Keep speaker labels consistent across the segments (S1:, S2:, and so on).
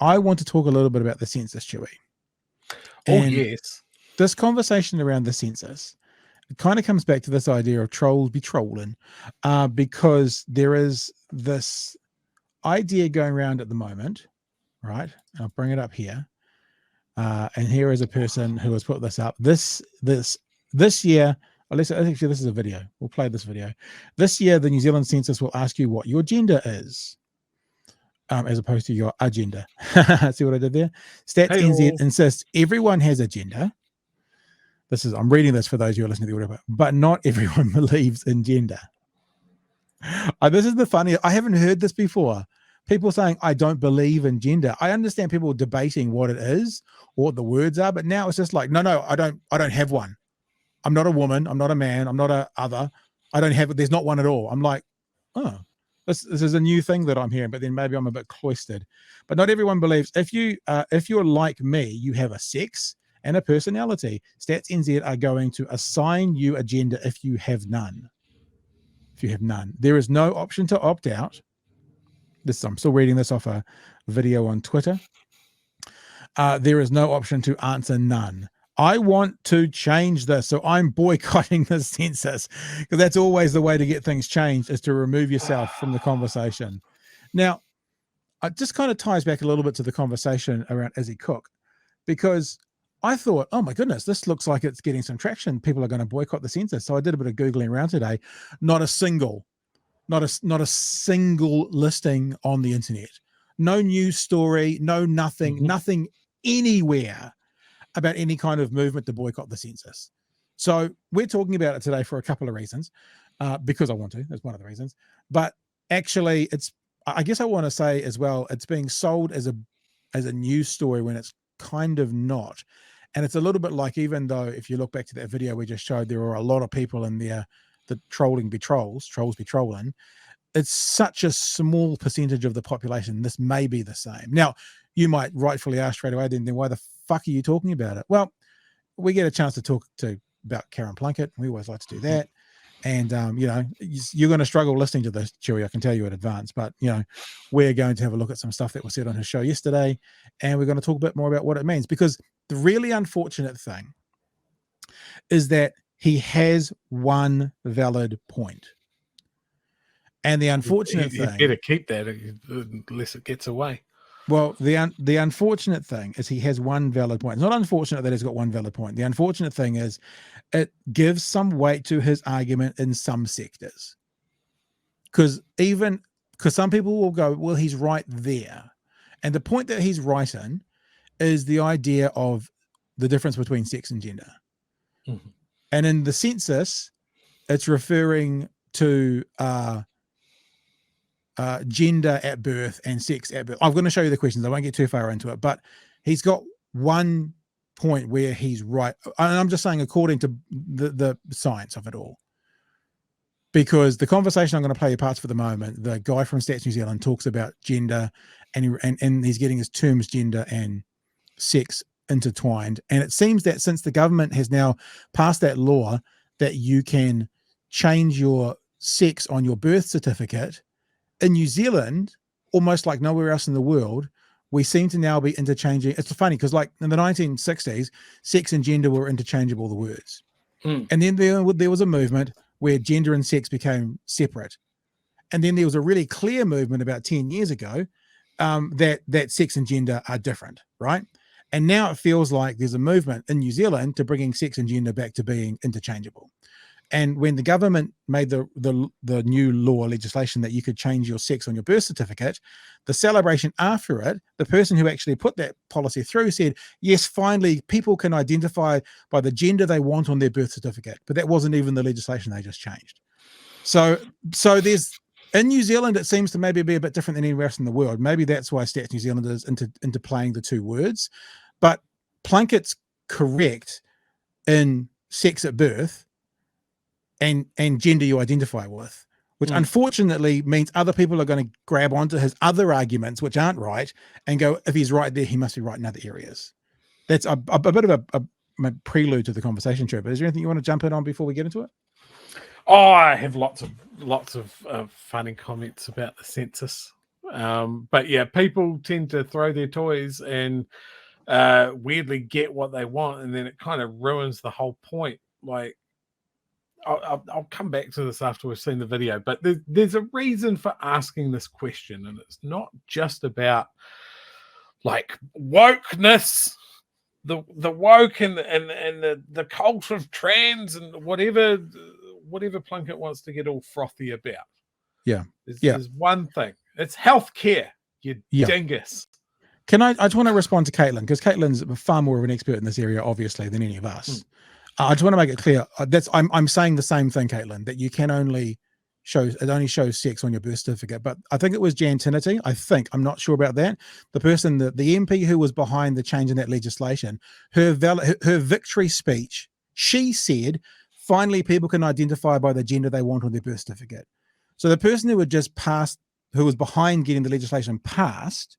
S1: I want to talk a little bit about the census, Chewy.
S2: Oh, yes.
S1: This conversation around the census, it kind of comes back to this idea of trolls be trolling, because there is this idea going around at the moment, right? I'll bring it up here. And here is a person who has put this up. This year, actually, this is a video. We'll play this video. This year, the New Zealand Census will ask you what your gender is, as opposed to your agenda. See what I did there? Stats NZ insists everyone has a gender. I'm reading this for those who are listening to the audio, but not everyone believes in gender. This is the funny. I haven't heard this before. People saying, I don't believe in gender. I understand people debating what it is or what the words are, but now it's just like, no, I don't have one. I'm not a woman. I'm not a man. I'm not a other. I don't have it. There's not one at all. I'm like, oh, this is a new thing that I'm hearing, but then maybe I'm a bit cloistered. But not everyone believes. If you're like me, you have a sex and a personality. Stats NZ are going to assign you a gender if you have none. There is no option to opt out. I'm still reading this off a video on Twitter. There is no option to answer none. I want to change this, so I'm boycotting the census, because that's always the way to get things changed, is to remove yourself from the conversation. Now, it just kind of ties back a little bit to the conversation around Izzy Cook, because I thought, oh my goodness, this looks like it's getting some traction. People are going to boycott the census. So I did a bit of Googling around today. Not a single listing on the internet. No news story, nothing anywhere about any kind of movement to boycott the census. So we're talking about it today for a couple of reasons, because I want to. That's one of the reasons. But actually, I guess I want to say as well, it's being sold as a news story when it's kind of not. And it's a little bit like, even though if you look back to that video we just showed, there were a lot of people in there that trolls be trolling. It's such a small percentage of the population. This may be the same. Now, you might rightfully ask straight away, then why the fuck are you talking about it? Well, we get a chance to talk about Karen Plunket. We always like to do that. And, you're going to struggle listening to this, Chewy, I can tell you in advance. But, we're going to have a look at some stuff that was said on his show yesterday. And we're going to talk a bit more about what it means. Because the really unfortunate thing is that he has one valid point. And the unfortunate thing...
S2: You better keep that unless it gets away.
S1: Well, the unfortunate thing is he has one valid point. It's not unfortunate that he's got one valid point. The unfortunate thing is it gives some weight to his argument in some sectors. Because some people will go, well, he's right there. And the point that he's right in is the idea of the difference between sex and gender. Mm-hmm. And in the census, it's referring to gender at birth and sex at birth. I'm going to show you the questions. I won't get too far into it, but he's got one point where he's right. And I'm just saying according to the science of it all. Because the conversation I'm going to play you parts for the moment, the guy from Stats New Zealand talks about gender and he's getting his terms gender and sex intertwined. And it seems that since the government has now passed that law that you can change your sex on your birth certificate, in New Zealand, almost like nowhere else in the world, we seem to now be interchanging. It's funny because like in the 1960s, sex and gender were interchangeable, the words. And then there was a movement where gender and sex became separate. And then there was a really clear movement about 10 years ago that sex and gender are different, right? And now it feels like there's a movement in New Zealand to bringing sex and gender back to being interchangeable. And when the government made the new legislation that you could change your sex on your birth certificate, the celebration after it, the person who actually put that policy through said, yes, finally, people can identify by the gender they want on their birth certificate. But that wasn't even the legislation they just changed. So there's, in New Zealand, it seems to maybe be a bit different than anywhere else in the world. Maybe that's why Stats New Zealand is into playing the two words. But Plunket's correct in sex at birth and gender you identify with, which unfortunately means other people are going to grab onto his other arguments, which aren't right, and go, if he's right there, he must be right in other areas. That's a bit of a prelude to the conversation, Trevor. Is there anything you want to jump in on before we get into it?
S2: Oh, I have lots of funny comments about the census. But yeah, people tend to throw their toys and weirdly get what they want, and then it kind of ruins the whole point. Like, I'll come back to this after we've seen the video, but there's a reason for asking this question, and it's not just about like wokeness, the woke and the cult of trans and whatever Plunket wants to get all frothy about.
S1: Yeah.
S2: There's one thing. It's healthcare, you dingus.
S1: I just want to respond to Caitlin, because Caitlin's far more of an expert in this area, obviously, than any of us. I just want to make it clear I'm saying the same thing, Caitlin, that you can only only shows sex on your birth certificate. But I think it was Jan Tinnity. I'm not sure about that. The person, the MP who was behind the change in that legislation, her victory speech, she said, finally people can identify by the gender they want on their birth certificate. So the person who had just passed, who was behind getting the legislation passed,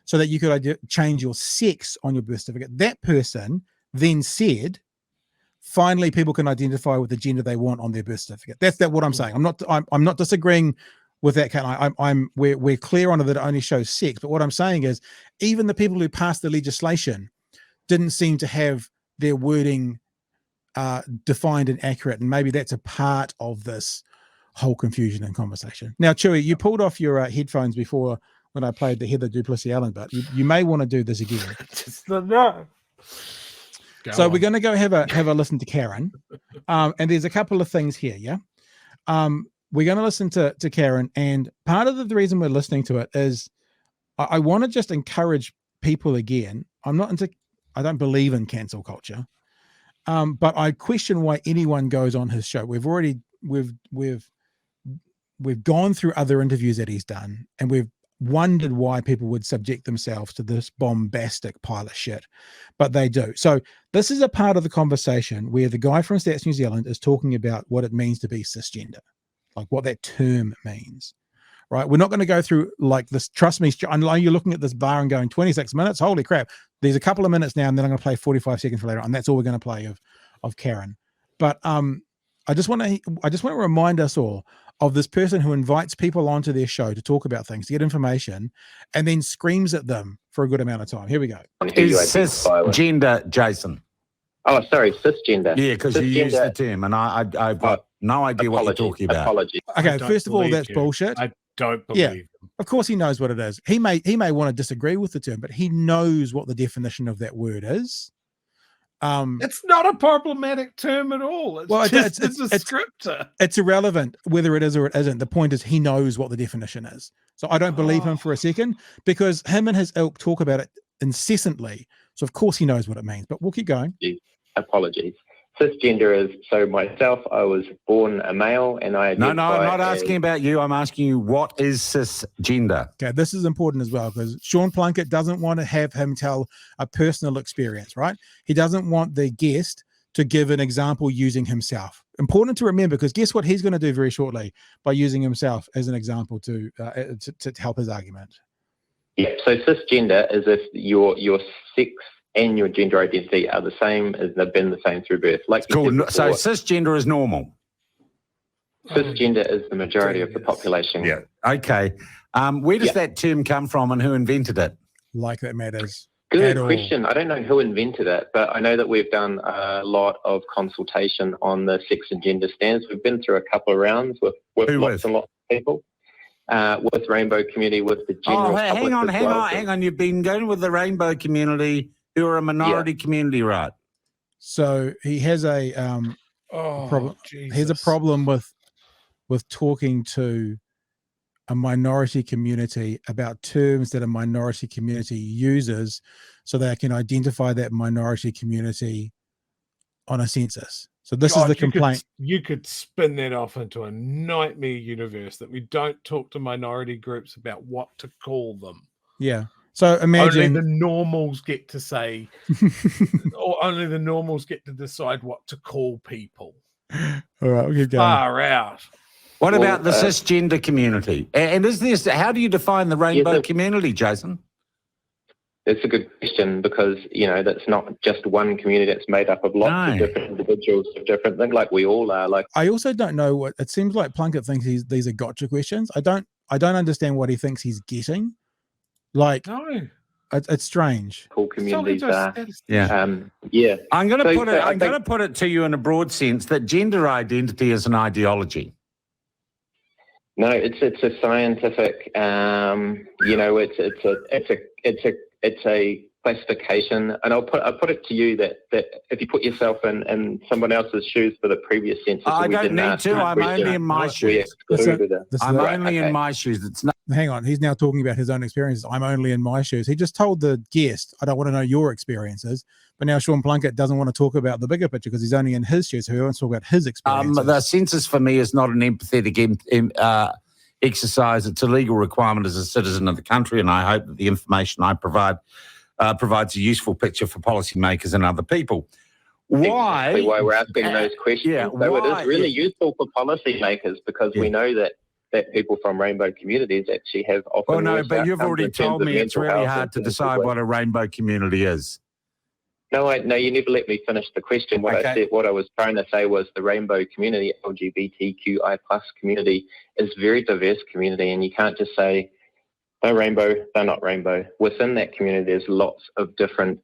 S1: so that you could change your sex on your birth certificate, that person then said, finally people can identify with the gender they want on their birth certificate. That's what I'm saying. I'm not disagreeing with that, Caitlin. We're clear on it that it only shows sex, but what I'm saying is even the people who passed the legislation didn't seem to have their wording defined and accurate, and maybe that's a part of this whole confusion and conversation. Now, Chewy, you pulled off your headphones before when I played the Heather Duplessis Allen, but you may want to do this again.
S2: Just no.
S1: So we're going to go have a listen to Karen, and there's a couple of things here. Yeah, we're going to listen to Karen, and part of the reason we're listening to it is I want to just encourage people again. I don't believe in cancel culture, but I question why anyone goes on his show. We've gone through other interviews that he's done, and we've wondered why people would subject themselves to this bombastic pile of shit, but they do. So this is a part of the conversation where the guy from Stats New Zealand is talking about what it means to be cisgender, like what that term means, right? We're not going to go through like this. Trust me, I know you're looking at this bar and going 26 minutes. Holy crap. There's a couple of minutes now, and then I'm going to play 45 seconds for later on. That's all we're going to play of Karen. But I just want to remind us all of this person who invites people onto their show to talk about things, to get information, and then screams at them for a good amount of time. Here we go.
S3: Is cisgender, Jason?
S4: Oh, sorry, cisgender.
S3: Yeah, because you used the term, and I've got no idea what you're talking about.
S4: Apologies.
S1: Okay, first of all, that's bullshit.
S2: I don't believe him.
S1: Of course he knows what it is. He may want to disagree with the term, but he knows what the definition of that word is.
S2: It's not a problematic term at all. It's just a descriptor.
S1: It's irrelevant whether it is or it isn't. The point is he knows what the definition is. So I don't believe him for a second, because him and his ilk talk about it incessantly. So of course he knows what it means, but we'll keep going.
S4: Apologies. Cisgender is, so myself, I was born a male, and I
S3: No, I'm not asking about you. I'm asking you, what is cisgender?
S1: Okay, this is important as well, because Sean Plunket doesn't want to have him tell a personal experience, right? He doesn't want the guest to give an example using himself. Important to remember, because guess what he's going to do very shortly by using himself as an example to help his argument.
S4: Yeah, so cisgender is if your sex and your gender identity are the same, as they've been the same through birth. Like
S3: cool. So cisgender is normal.
S4: Cisgender is the majority of the population.
S3: Yeah. Okay. Where does that term come from, and who invented it?
S1: Like that matters.
S4: Good question. I don't know who invented it, but I know that we've done a lot of consultation on the sex and gender stands. We've been through a couple of rounds with lots and lots of people. With rainbow community, with the general public.
S3: Hang on. You've been going with the rainbow community, who are a minority community, right?
S1: So he has a problem. He has a problem with talking to a minority community about terms that a minority community uses, so they can identify that minority community on a census. So this is the complaint.
S2: You could spin that off into a nightmare universe that we don't talk to minority groups about what to call them.
S1: Yeah. So imagine
S2: only the normals get to say, or only the normals get to decide what to call people.
S1: All right, we'll keep going.
S2: Far out.
S3: What about the cisgender community? And how do you define the rainbow community, Jason?
S4: It's a good question, because, that's not just one community. That's made up of lots of different individuals of different things, like we all are. Like,
S1: I also don't know what it seems like. Plunket thinks these are gotcha questions. I don't I don't understand what he thinks he's getting. Like,
S2: No.
S1: it's strange.
S4: Communities are.
S3: Yeah.
S4: Yeah.
S3: I'm going to
S4: So-
S3: put
S4: so
S3: it.
S4: I
S3: I'm going to
S4: think-
S3: put it to you in a broad sense that gender identity is an ideology.
S4: No, it's a scientific. It's a classification, and I'll put it to you that if you put yourself in someone else's shoes for the previous census,
S3: I
S4: we
S3: don't
S4: didn't
S3: need
S4: ask
S3: to.
S4: you a
S3: I'm
S4: question,
S3: only in my
S4: we
S3: shoes.
S4: excluded it.
S3: I'm
S4: Right,
S3: only
S4: okay.
S3: in my shoes. It's not.
S1: Hang on, he's now talking about his own experiences. I'm only in my shoes. He just told the guest, I don't want to know your experiences. But now Sean Plunket doesn't want to talk about the bigger picture because he's only in his shoes. So he wants to talk about his experiences.
S3: The census for me is not an empathetic exercise. It's a legal requirement as a citizen of the country, and I hope that the information I provide provides a useful picture for policymakers and other people. Why?
S4: Exactly why we're asking those questions.
S3: Yeah,
S4: so it is really useful for policymakers because we know that people from rainbow communities actually have often.
S3: Well, no,
S4: worse
S3: but you've
S4: outcomes
S3: already
S4: in terms
S3: told
S4: of
S3: me it's
S4: mental
S3: really
S4: health
S3: hard to
S4: and
S3: decide what a rainbow community is.
S4: No, you never let me finish the question. What I was trying to say was the rainbow community, LGBTQI+ community, is a very diverse community, and you can't just say they're rainbow, they're not rainbow. Within that community, there's lots of different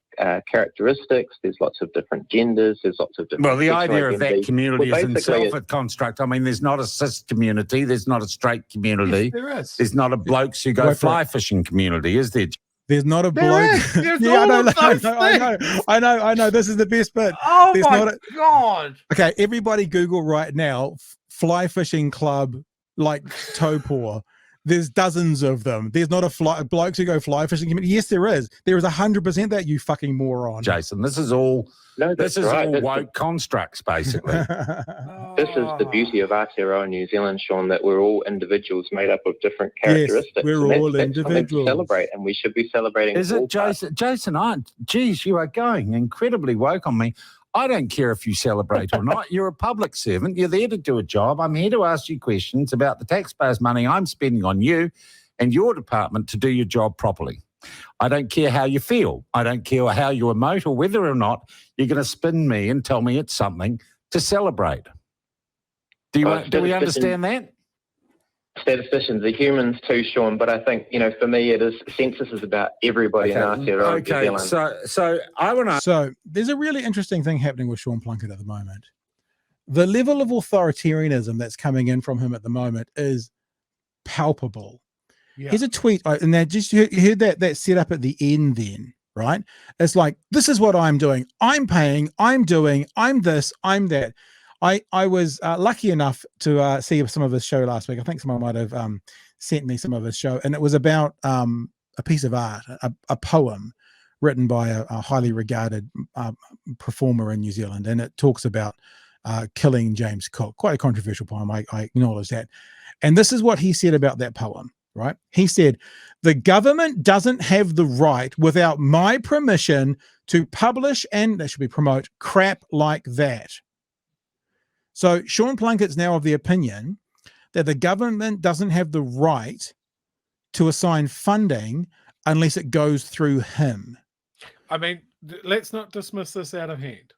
S4: characteristics. There's lots of different genders. There's lots of different.
S3: Well, the
S4: sexual
S3: idea of that
S4: identities.
S3: community is
S4: basically
S3: itself a construct. I mean, there's not a cis community. There's not a straight community.
S2: Yes, there is.
S3: There's not a blokes who go
S1: Wait for
S3: fly
S1: it.
S3: fishing community, is there?
S1: There's not a
S2: There
S1: bloke.
S2: is. There's
S1: Yeah,
S2: all of those
S1: I know. This is the best bit.
S2: Oh
S1: There's
S2: my
S1: not
S2: God.
S1: Okay, everybody Google right now, fly fishing club like Topor. There's dozens of them. There's not a blokes who go fly fishing community. Yes, there is. There is 100% that, you fucking moron.
S3: Jason, this is all
S4: right.
S3: woke constructs, basically.
S4: This is the beauty of Aotearoa New Zealand, Sean, that we're all individuals made up of different characteristics.
S1: Yes, we're all
S4: that's something
S1: individuals.
S4: to celebrate, and we should be celebrating.
S3: Is
S4: all
S3: it, Jason? Geez, you are going incredibly woke on me. I don't care if you celebrate or not. You're a public servant. You're there to do a job. I'm here to ask you questions about the taxpayers' money I'm spending on you and your department to do your job properly. I don't care how you feel. I don't care how you emote or whether or not you're going to spin me and tell me it's something to celebrate. Do we understand that?
S4: Statisticians are humans too, Sean, but I think, for me, census is about everybody in Aotearoa New Zealand.
S3: So I want to...
S1: So there's a really interesting thing happening with Sean Plunket at the moment. The level of authoritarianism that's coming in from him at the moment is palpable.
S2: Yeah.
S1: Here's a tweet, and you heard that set up at the end then, right? It's like, this is what I'm doing. I'm paying, I'm doing, I'm this, I'm that. I was lucky enough to see some of his show last week. I think someone might have sent me some of his show, and it was about a piece of art, a poem written by a highly regarded performer in New Zealand, and it talks about killing James Cook. Quite a controversial poem, I acknowledge that. And this is what he said about that poem, right? He said, "The government doesn't have the right, without my permission, to publish and, that should be promote, crap like that." So Sean Plunket's now of the opinion that the government doesn't have the right to assign funding unless it goes through him.
S2: I mean, let's not dismiss this out of hand.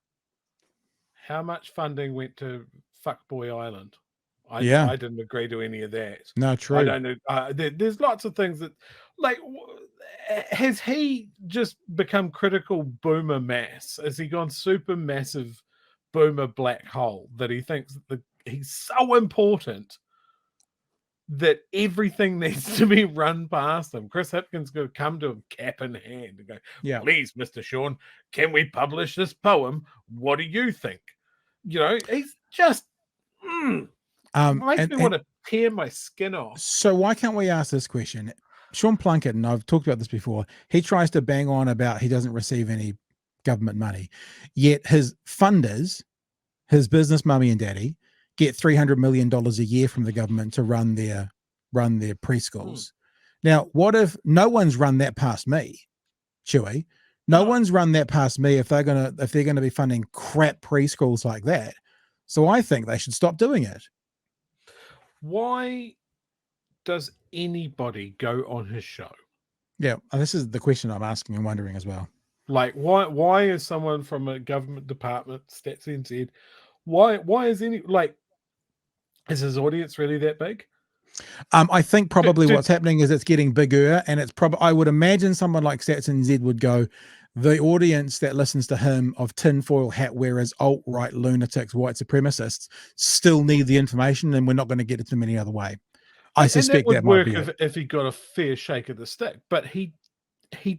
S2: How much funding went to Fuckboy Island? I didn't agree to any of that.
S1: No, true.
S2: I don't know. There's lots of things that, like, has he just become critical boomer mass? Has he gone super massive boomer black hole that he thinks that he's so important that everything needs to be run past him? Chris Hipkins going to come to him cap in hand and go,
S1: Yeah,
S2: "Please, Mr. Sean, can we publish this poem? What do you think?" He's just makes me want to tear my skin off.
S1: So why can't we ask this question? Sean Plunket, and I've talked about this before, he tries to bang on about he doesn't receive any government money, yet his funders, his business mummy and daddy, get $300 million a year from the government to run their preschools. Now, what if no one's run that past me, Chewy? No one's run that past me if they're gonna be funding crap preschools like that. So I think they should stop doing it.
S2: Why does anybody go on his show?
S1: Yeah, and this is the question I'm asking and wondering as well.
S2: Like, why is someone from a government department, Stats NZ, why is is his audience really that big?
S1: I think probably what's happening is it's getting bigger, and it's probably, I would imagine someone like Stats NZ would go, the audience that listens to him of tinfoil hat wearers, alt-right lunatics, white supremacists still need the information, and we're not going to get it to them any other way. I suspect
S2: that would
S1: might
S2: work
S1: be
S2: if he got a fair shake of the stick, but he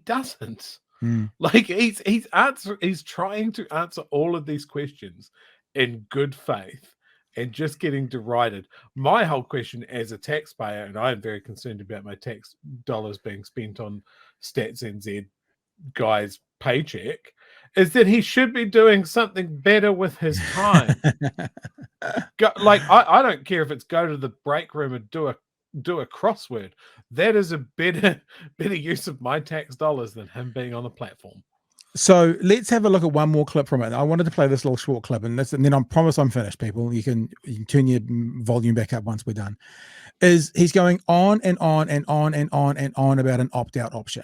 S2: doesn't.
S1: Mm.
S2: Like he's trying to answer all of these questions in good faith and just getting derided. My whole question as a taxpayer, and I'm very concerned about my tax dollars being spent on Stats NZ guy's paycheck, is that he should be doing something better with his time. I don't care if it's go to the break room and do a crossword. That is a better use of my tax dollars than him being on the platform.
S1: So let's have a look at one more clip from it. I wanted to play this little short clip, and then I promise I'm finished, people. You can turn your volume back up once we're done. He's going on and on and on and on and on about an opt-out option.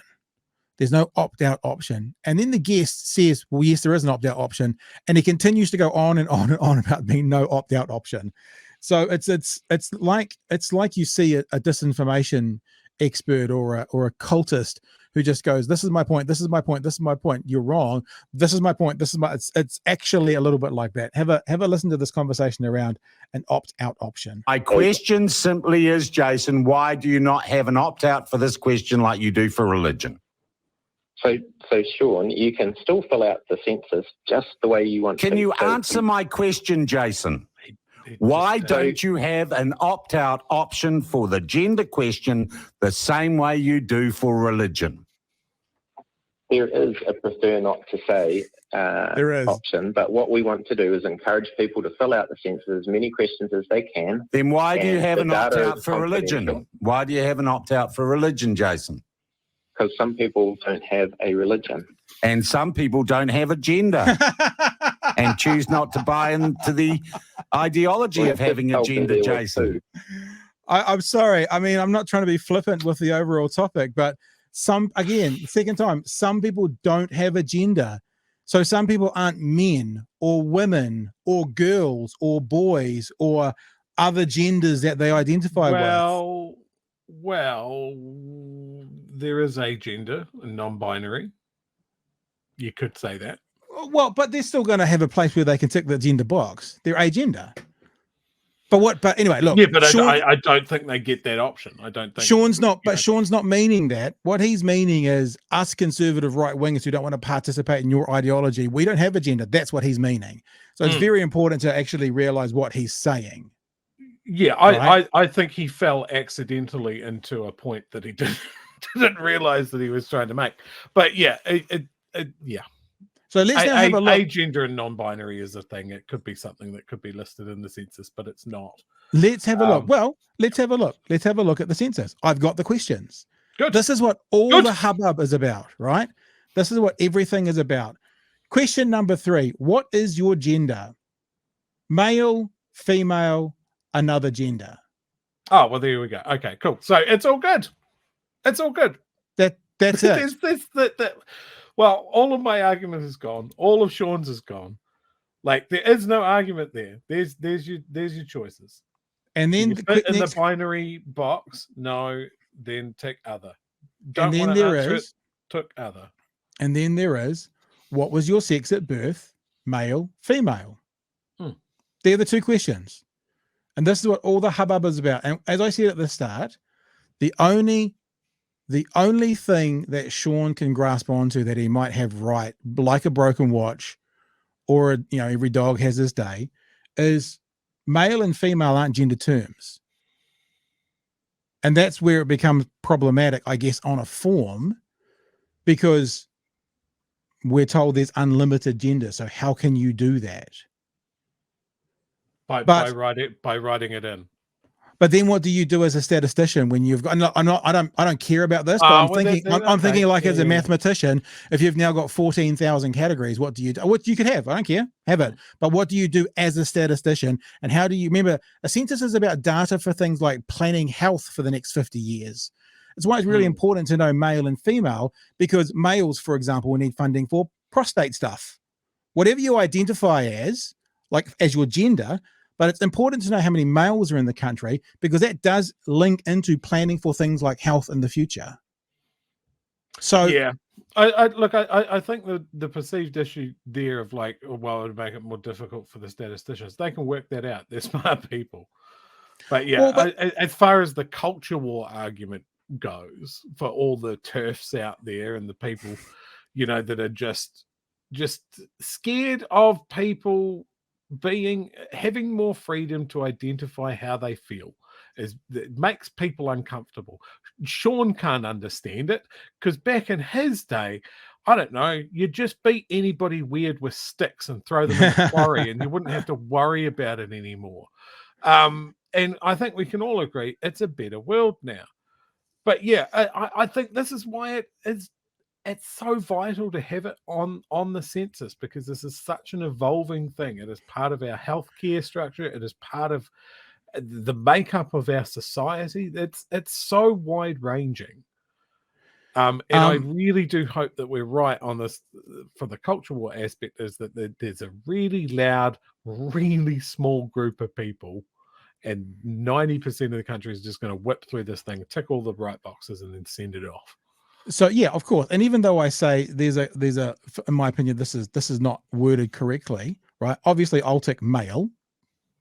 S1: There's no opt-out option. And then the guest says, well, yes, there is an opt-out option. And he continues to go on and on and on about being no opt-out option. So it's like you see a disinformation expert or a cultist who just goes, this is my point, this is my point, this is my point, you're wrong, this is my point, this is my, it's actually a little bit like that. Have a listen to this conversation around an opt-out option.
S3: My question simply is, Jason, why do you not have an opt-out for this question like you do for religion?
S4: So Sean, you can still fill out the census just the way you want to.
S3: Can you answer my question, Jason? Why don't you have an opt-out option for the gender question the same way you do for religion?
S4: There is a prefer not to say option, but what we want to do is encourage people to fill out the census as many questions as they can.
S3: Then why do you have an opt-out for religion? Why do you have an opt-out for religion, Jason?
S4: Because some people don't have a religion.
S3: And some people don't have a gender and choose not to buy into the ideology of having a gender, Jason.
S1: I'm sorry. I mean, I'm not trying to be flippant with the overall topic, but some people don't have a gender. So some people aren't men or women or girls or boys or other genders that they identify with.
S2: Well, there is a gender, a non-binary. You could say that.
S1: Well, but they're still going to have a place where they can tick the gender box. They're agender. But anyway, look.
S2: Yeah, but Sean, I don't think they get that option. I don't think
S1: Sean's not meaning that. What he's meaning is us conservative right wingers who don't want to participate in your ideology. We don't have a gender. That's what he's meaning. So it's very important to actually realize what he's saying.
S2: Yeah, right? I think he fell accidentally into a point that he didn't realize that he was trying to make. But yeah, yeah.
S1: So let's now have a look.
S2: Agender and non-binary is a thing. It could be something that could be listed in the census, but it's not.
S1: Let's have a look. Well, let's have a look. Let's have a look at the census. I've got the questions.
S2: Good.
S1: This is what all the hubbub is about, right? This is what everything is about. Question number 3. What is your gender? Male, female, another gender.
S2: Oh, well, there we go. Okay, cool. So it's all good. It's all good.
S1: That's it.
S2: Well, all of my argument is gone. All of Sean's is gone. Like there is no argument there. There's your choices.
S1: And then
S2: in the binary box, no, then tick other.
S1: And then there is
S2: tick other.
S1: And then there is, what was your sex at birth? Male, female. They're the 2 questions. And this is what all the hubbub is about. And as I said at the start, the only thing that Sean can grasp onto that he might have right, like a broken watch, or every dog has his day, is male and female aren't gender terms. And that's where it becomes problematic, I guess, on a form, because we're told there's unlimited gender. So how can you do that?
S2: By writing it in.
S1: But then what do you do as a statistician when you've got, I don't care about this, but I'm thinking like as a mathematician, if you've now got 14,000 categories, what do you do? What you could have, I don't care, have it. But what do you do as a statistician? And how do you, remember, a census is about data for things like planning health for the next 50 years. It's why it's really important to know male and female, because males, for example, will need funding for prostate stuff. Whatever you identify as, like as your gender, but it's important to know how many males are in the country, because that does link into planning for things like health in the future. So
S2: yeah, I think the perceived issue there of like, oh, well, it would make it more difficult for the statisticians. They can work that out. They're smart people. But yeah, as far as the culture war argument goes, for all the TERFs out there and the people, you know, that are just scared of people having more freedom to identify how they feel, it makes people uncomfortable. Sean can't understand it, because back in his day, I don't know, you just beat anybody weird with sticks and throw them in a quarry and you wouldn't have to worry about it anymore. And I think we can all agree it's a better world now. But yeah, I think this is why it's so vital to have it on the census, because this is such an evolving thing. It is part of our healthcare structure. It is part of the makeup of our society. It's so wide ranging. And I really do hope that we're right on this for the cultural aspect, is that there's a really loud, really small group of people, and 90% of the country is just going to whip through this thing, tick all the right boxes, and then send it off.
S1: So yeah, of course. And even though I say there's a, in my opinion, this is not worded correctly, right? Obviously, I'll tick male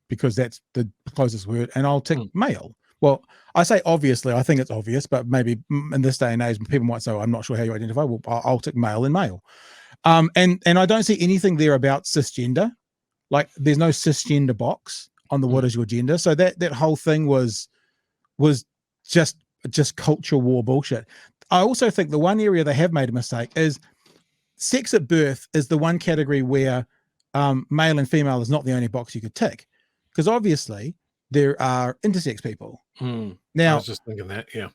S1: because that's the closest word, and I'll tick male. Well, I say obviously, I think it's obvious, but maybe in this day and age, people might say, I'm not sure how you identify. Well, I'll tick male and male. And I don't see anything there about cisgender. Like, there's no cisgender box on the what is your gender. So that whole thing was just culture war bullshit. I also think the one area they have made a mistake is sex at birth is the one category where male and female is not the only box you could tick, because obviously there are intersex people. Now,
S2: I was just thinking that,
S1: yeah.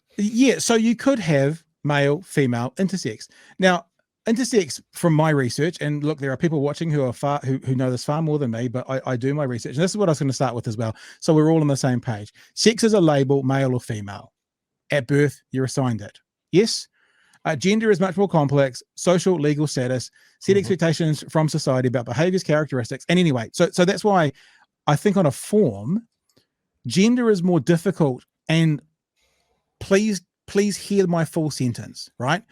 S1: So you could have male, female, intersex. Now, intersex, from my research, and look, there are people watching who are who know this far more than me, but I do my research, and this is what I was going to start with as well. So we're all on the same page. Sex is a label, male or female. At birth, you're assigned it. Yes. Gender is much more complex. Social, legal status, set expectations from society about behaviors, characteristics. And anyway, so that's why I think on a form, gender is more difficult. And please hear my full sentence, right?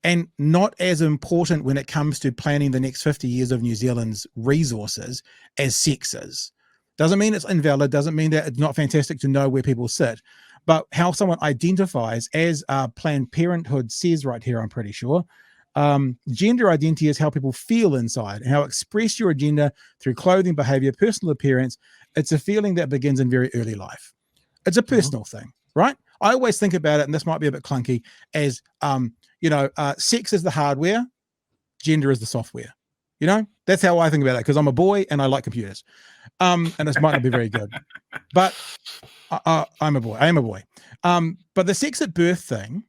S1: And not as important when it comes to planning the next 50 years of New Zealand's resources as sex is. Doesn't mean it's invalid. Doesn't mean that it's not fantastic to know where people sit. But how someone identifies, as Planned Parenthood says right here, I'm pretty sure, gender identity is how people feel inside, and how express your agenda through clothing, behavior, personal appearance. It's a feeling that begins in very early life. It's a personal thing, right? I always think about it, and this might be a bit clunky, as, sex is the hardware, gender is the software. You know, that's how I think about it, because I'm a boy and I like computers. And this might not be very good, but I'm a boy. I am a boy. But the sex at birth thing,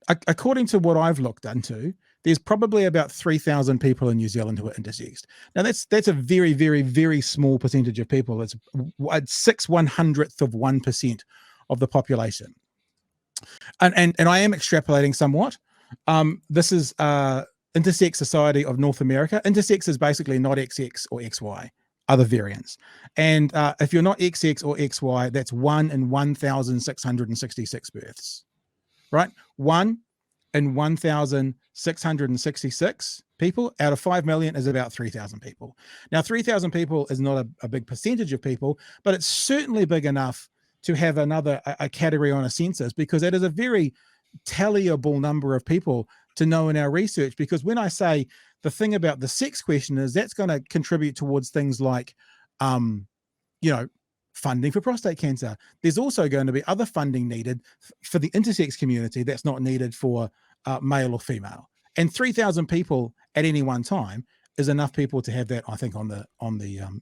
S1: according to what I've looked into, there's probably about 3,000 people in New Zealand who are intersexed. Now that's a very, very, very small percentage of people. It's 6/100th of 1% of the population. And I am extrapolating somewhat. This is Intersex Society of North America. Intersex is basically not XX or XY, other variants. And if you're not XX or XY, that's 1 in 1,666 births, right? 1 in 1,666 people out of 5 million is about 3,000 people. Now, 3,000 people is not a big percentage of people, but it's certainly big enough to have a category on a census, because it is a very tallyable number of people to know in our research. Because when I say the thing about the sex question is that's going to contribute towards things like, funding for prostate cancer. There's also going to be other funding needed for the intersex community that's not needed for male or female. And 3,000 people at any one time is enough people to have that, I think, on the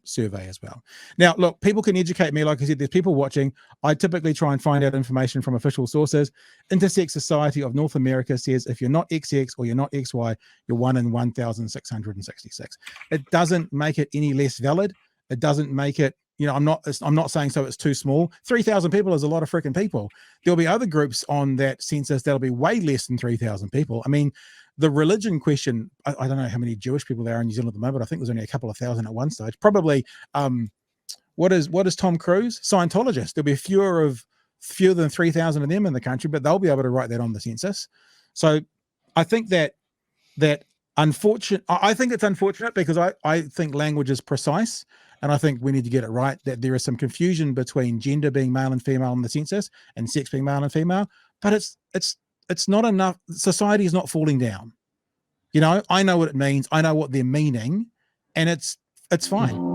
S1: survey as well. Now, look, people can educate me. Like I said, there's people watching. I typically try and find out information from official sources. Intersex Society of North America says if you're not XX or you're not XY, you're 1 in 1,666. It doesn't make it any less valid. It doesn't make it, I'm not saying so it's too small. 3,000 people is a lot of freaking people. There'll be other groups on that census that'll be way less than 3,000 people. I mean, the religion question, I don't know how many Jewish people there are in New Zealand at the moment. I think there's only a couple of thousand at one stage. Probably, What is Tom Cruise? Scientologist. There'll be fewer than 3,000 of them in the country, but they'll be able to write that on the census. So I think that unfortunate. I think it's unfortunate because I think language is precise, and I think we need to get it right. That there is some confusion between gender being male and female on the census and sex being male and female, but it's not enough. Society is not falling down. You know, I know what it means. I know what they're meaning, and it's fine.